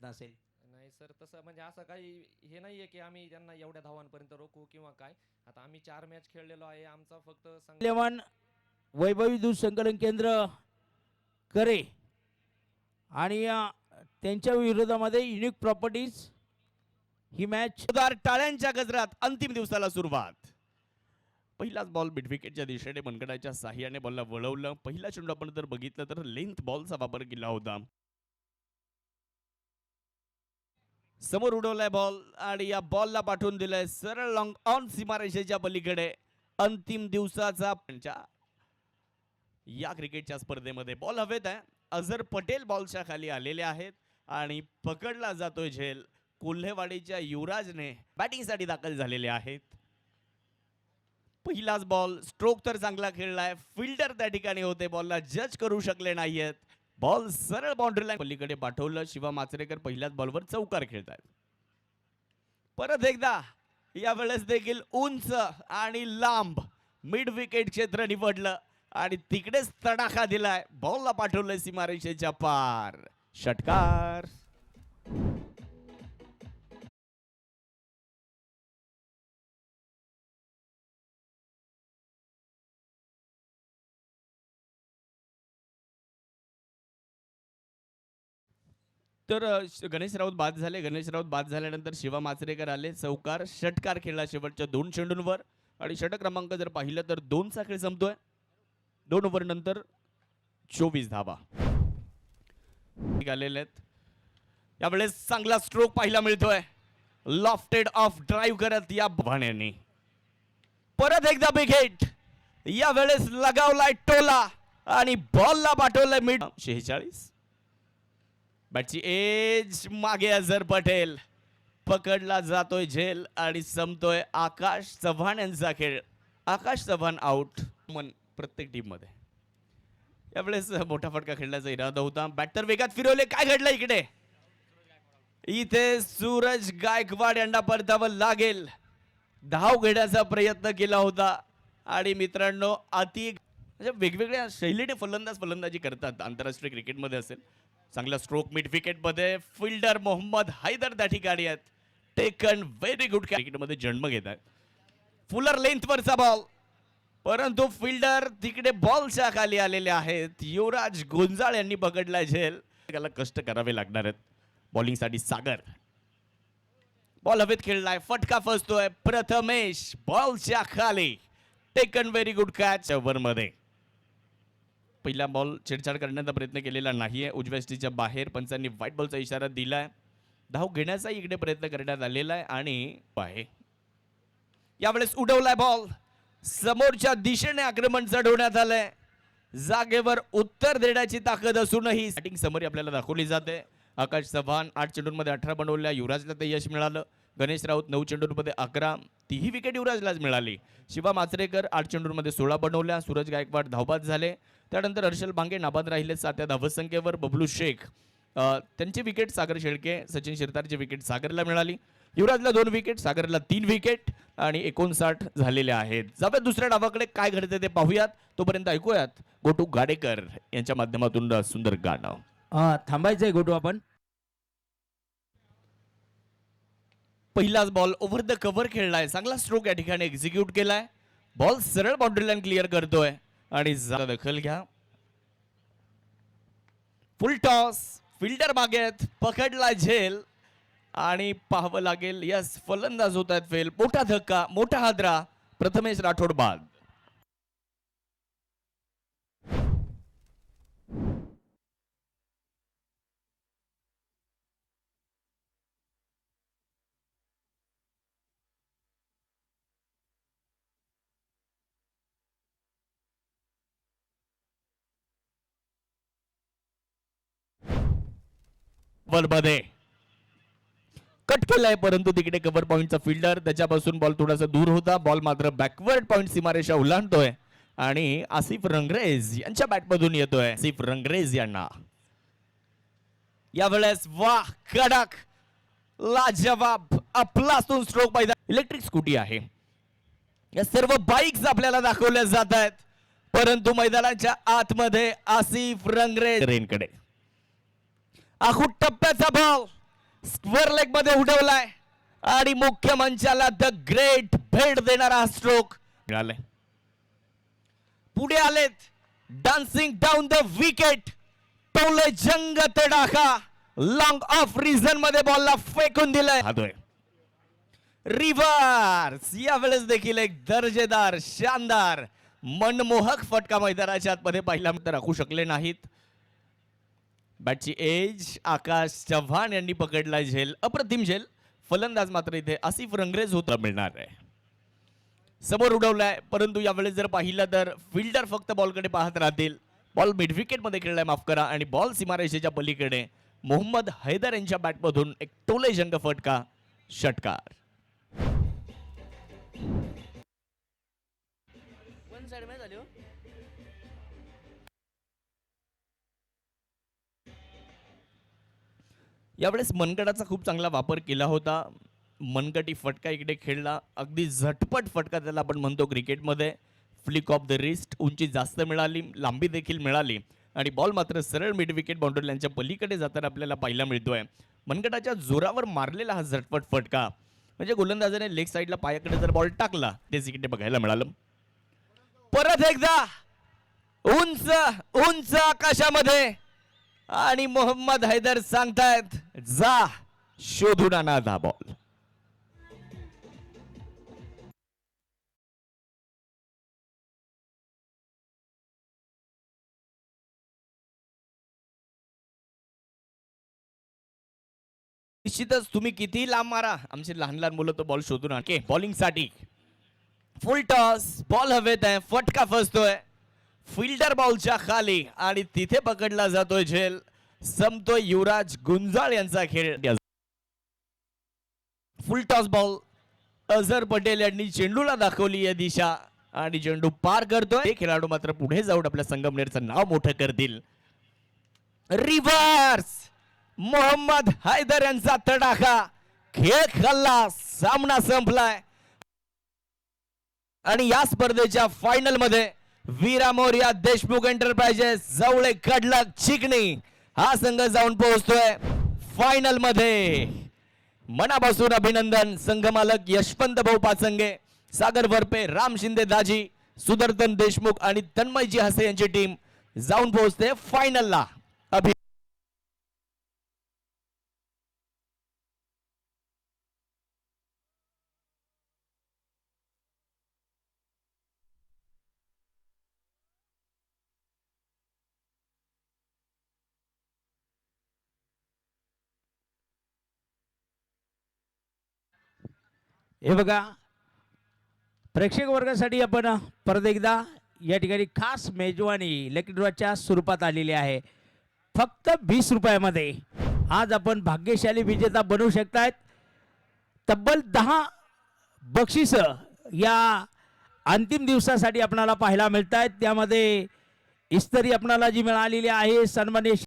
प्रयत्न असेल. नाही सर, तसं म्हणजे असं काही हे नाहीये की आम्ही त्यांना एवढ्या धावांपर्यंत रोखू किंवा काय. आता आम्ही 4 मॅच खेळलेलो आहे. आमचा फक्त मूल्यवान वैभवी दूध संकलन केंद्र करे आणि त्यांच्या विरोधामध्ये युनिक प्रॉपर्टीज ही मॅच टाळ्यांच्या गजरात अंतिम दिवसाला सुरुवात. पहिलाच बॉल मिड विकेटच्या दिशेने मनगडाच्या साह्याने बॉलला वळवलं. पहिला चेंडू आपण जर बघितलं तर लेंथ बॉलचा वापर केला होता. समोर उडवलाय बॉल आणि या बॉलला पाठवून दिलाय सरळ लॉंग ऑन सीमारेषेच्या पलीकडे. अंतिम दिवसाचा या क्रिकेटच्या स्पर्धेमध्ये बॉल हवेत आहे. अझर पटेल बॉलच्या खाली आलेले आहेत आणि पकडला जातोय झेल. कोल्हेवाडीच्या युवराजने बॅटिंगसाठी दाखल झालेले आहेत. पहिलाच बॉल, स्ट्रोक तर चांगला खेळलाय. फिल्डर त्या ठिकाणी होते, बॉलला जज करू शकले नाहीयेत. बॉल सरळ बाउंड्री लाईन पलीकडे पाठवलं. शिवा माचरेकर पहिल्याच बॉलवर चौकार खेळतात. परत एकदा यावेळेस देखील उंच आणि लांब मिड विकेट क्षेत्र निवडलं आणि तिकडेच तडाखा दिलाय. बॉलला पाठवलंय सीमारेषेच्या पार. षटकार. तर गणेश राऊत बाद झाले. गणेश राऊत बाद झाल्यानंतर शिवा माचरेकर आले. चौकार षटकार खेळला शेवटच्या 2 चेंडूंवर आणि षटक क्रमांक जर पाहिलं तर 2चा खेळ संपतोय. 2 ओव्हर नंतर 24 धावा आलेले आहेत. यावेळेस चांगला स्ट्रोक पाहायला मिळतोय. लॉफ्टेड ऑफ ड्राईव्ह करत या भाण्याने परत एकदा विकेट. यावेळेस लगावलाय टोला आणि बॉलला पाठवलाय मिड. 46 बॅटची एज मागे अझर पटेल. पकडला जातोय झेल आणि संपतोय आकाश चव्हाण यांचा खेळ. आकाश चव्हाण आउट. मन प्रत्येक टीम मध्ये यावेळेस मोठा फटका खेळण्याचा इरादा होता. बॅटर वेगात फिरवले. काय घडलं इकडे? इथे सूरज गायकवाड यांना परतावं लागेल. धाव घेण्याचा प्रयत्न केला होता आणि मित्रांनो म्हणजे वेगवेगळ्या शैलीने फलंदाजी करतात आंतरराष्ट्रीय क्रिकेटमध्ये असेल. चांगला स्ट्रोक मिड विकेट मध्ये. फिल्डर मोहम्मद हैदर त्या ठिकाणी आहेत. Taken very good. क्रिकेटमध्ये जन्म घेत आहेत. फुलर लेंथ वरचा बॉल, परंतु फिल्डर तिकडे बॉलच्या खाली आलेले आहेत. युवराज गोंजाळ यांनी पकडलाय झेल. त्याला कष्ट करावे लागणार आहेत बॉलिंगसाठी. सागर बॉल हवेत खेळलाय. फटका फसतोय. प्रथमेश बॉलच्या खाली. Taken very good catch. Over मध्ये पहिला बॉल छेडछाड करण्याचा प्रयत्न केलेला नाहीये. उजव्या स्टिचच्या बाहेर पंचांनी व्हाईट बॉलचा इशारा दिलाय. धाव घेण्याचा इकडे प्रयत्न करण्यात आलेला आहे आणि आहे यावेळेस उडवलाय बॉल. समोरच्या दिशेने आक्रमण चढवण्यात आलंय. जागेवर उत्तर देण्याची ताकद असूनही बॅटिंग समरी आपल्याला दाखवली जाते. आकाश चव्हाण 8 चेंडूंमध्ये 18 बनवल्या. युवराजला ते यश मिळालं. गणेश राऊत 9 चेंडूंमध्ये 11. तीही विकेट युवराजलाच मिळाली. शिवा माचरेकर 8 चेंडूंमध्ये 16 बनवल्या. सूरज गायकवाड धावबाद झाले. त्यानंतर हर्षल भांगे नाबाद राहिले 7 धावसंख्येवर. बबलू शेख त्यांची विकेट सागर शेळके. सचिन शिरतारची विकेट सागरला मिळाली. युवराजला 2 विकेट, सागरला 3 विकेट आणि 59 झालेल्या आहेत. जाऊया दुसऱ्या डावाकडे. काय घडते ते पाहूयात. तोपर्यंत ऐकूयात गोटू गाडेकर यांच्या माध्यमातून सुंदर गाणं. थांबायचंय गोटू आपण. पहिलाच बॉल ओव्हर द कव्हर खेळलाय. चांगला स्ट्रोक या ठिकाणी एक्झिक्यूट केलाय. बॉल सरळ बाउंड्री लाईन क्लिअर करतोय आणि दखल घ्या. फुल टॉस. फिल्डर मागेत. पकडला झेल आणि पाहावं लागेल. यस, फलंदाज होत आहेत फेल. मोठा धक्का, मोठा हादरा. प्रथमेश राठोड बाद. मध्ये कट केलाय, परंतु तिकडे कव्हर पॉइंटचा फिल्डर त्याच्यापासून बॉल थोडासा दूर होता. बॉल मात्र बॅकवर्ड पॉइंट सीमारेषा ओलांडतोय आणि आसिफ रंगरेज यांच्या बॅटमधून येतोय. आसिफ रंगरेज यांना यावेळेस वाह, कडक, लाजवाब, अफलातून स्ट्रोक पाहिजे. इलेक्ट्रिक स्कूटी आहे. या सर्व बाईक्स आपल्याला दाखवल्या जात आहेत, परंतु मैदानाच्या आतमध्ये आसिफ रंगरेज रेनकडे आखूड टप्प्याचा बॉल स्क्वेअर लेग मध्ये उडवलाय आणि मुख्य मंचाला द ग्रेट भेट देणारा हा स्ट्रोक मिळालाय. पुढे आलेत डान्सिंग डाऊन द विकेट टोले जंग तडाखा लॉंग ऑफ रिझन मध्ये बॉलला फेकून दिलाय. रिव्हर्स यावेळेस देखील एक दर्जेदार शानदार मनमोहक फटका मैदानाच्या आतमध्ये पहिला राखू शकले नाहीत. बॅटची एज आकाश चव्हाण यांनी पकडला झेल, अप्रतिम झेल. फलंदाज मात्र इथे आसिफ रंगरेज होता मिळणार आहे. समोर उडवलाय परंतु यावेळेस जर पाहिलं तर फिल्डर फक्त बॉलकडे पाहत राहतील. बॉल मिड विकेट मध्ये खेळलाय, माफ करा, आणि बॉल सीमारेषेच्या पलीकडे मोहम्मद हैदर यांच्या बॅटमधून एक टोले जंग फटका षटकार. यावेळेस मनगटाचा खूप चांगला वापर केला होता. मनगटी फटका इकडे खेळला, अगदी झटपट फटका त्याला आपण म्हणतो क्रिकेटमध्ये. फ्लिक ऑफ द रिस्ट, उंची जास्त मिळाली, लांबी देखील मिळाली आणि बॉल मात्र सरळ मिड विकेट बाउंड्री लाईनच्या पलीकडे जाताना आपल्याला पाहायला मिळतोय. मनगटाच्या जोरावर मारलेला हा झटपट फटका, म्हणजे गोलंदाजाने लेग साईडला पायाकडे जर बॉल टाकला तेच इकडे बघायला मिळालं. परत एकदा उंच उंच आकाशामध्ये आणि मोहम्मद हैदर सांगतायत जा शोधून आणा हा बॉल. निश्चितच तुम्ही किती लांब मारा, आमचे लहान लहान मुलं तो बॉल शोधून आणके. बॉलिंग साठी फुल टॉस, बॉल हवेत आहे, फटका फसतोय फिल्डर बॉलच्या खाली आणि तिथे पकडला जातोय झेल. संपतोय युवराज गुंजाळ यांचा खेळ. फुल टॉस बॉल, अझर पटेल यांनी चेंडूला दाखवली आहे दिशा आणि चेंडू पार करतोय. खेळाडू मात्र पुढे जाऊन आपल्या संगमनेरचं नाव मोठं करतील. रिव्हर्स मोहम्मद हैदर यांचा तडाखा, खेळ खाल्ला, सामना संपलाय आणि या स्पर्धेच्या फायनल मध्ये वीरा मोरया देशमुख एंटरप्राइजेस जवळ कडलक चिकणी हा संघ जाऊन पोहोचतोय फायनल मध्ये. मनापासून अभिनंदन संघ मालक यशवंत भाऊ पाचंगे, सागर वरपे, राम शिंदे दाजी, सुदर्शन देशमुख आणि तन्मयजी हसे यांची टीम जाऊन पोहोचते फायनलला. हे बघा, प्रेक्षक वर्गासाठी आपण परत एकदा या ठिकाणी खास मेजवानी इलेक्ट्रॉच्या स्वरूपात आलेली आहे. फक्त 20 रुपयामध्ये आज आपण भाग्यशाली विजेता बनवू शकतायत. तब्बल 10 बक्षीस या अंतिम दिवसासाठी आपल्याला पाहायला मिळत आहेत. त्यामध्ये इस्त्री आपल्याला जी मिळालेली आहे सन्माननीय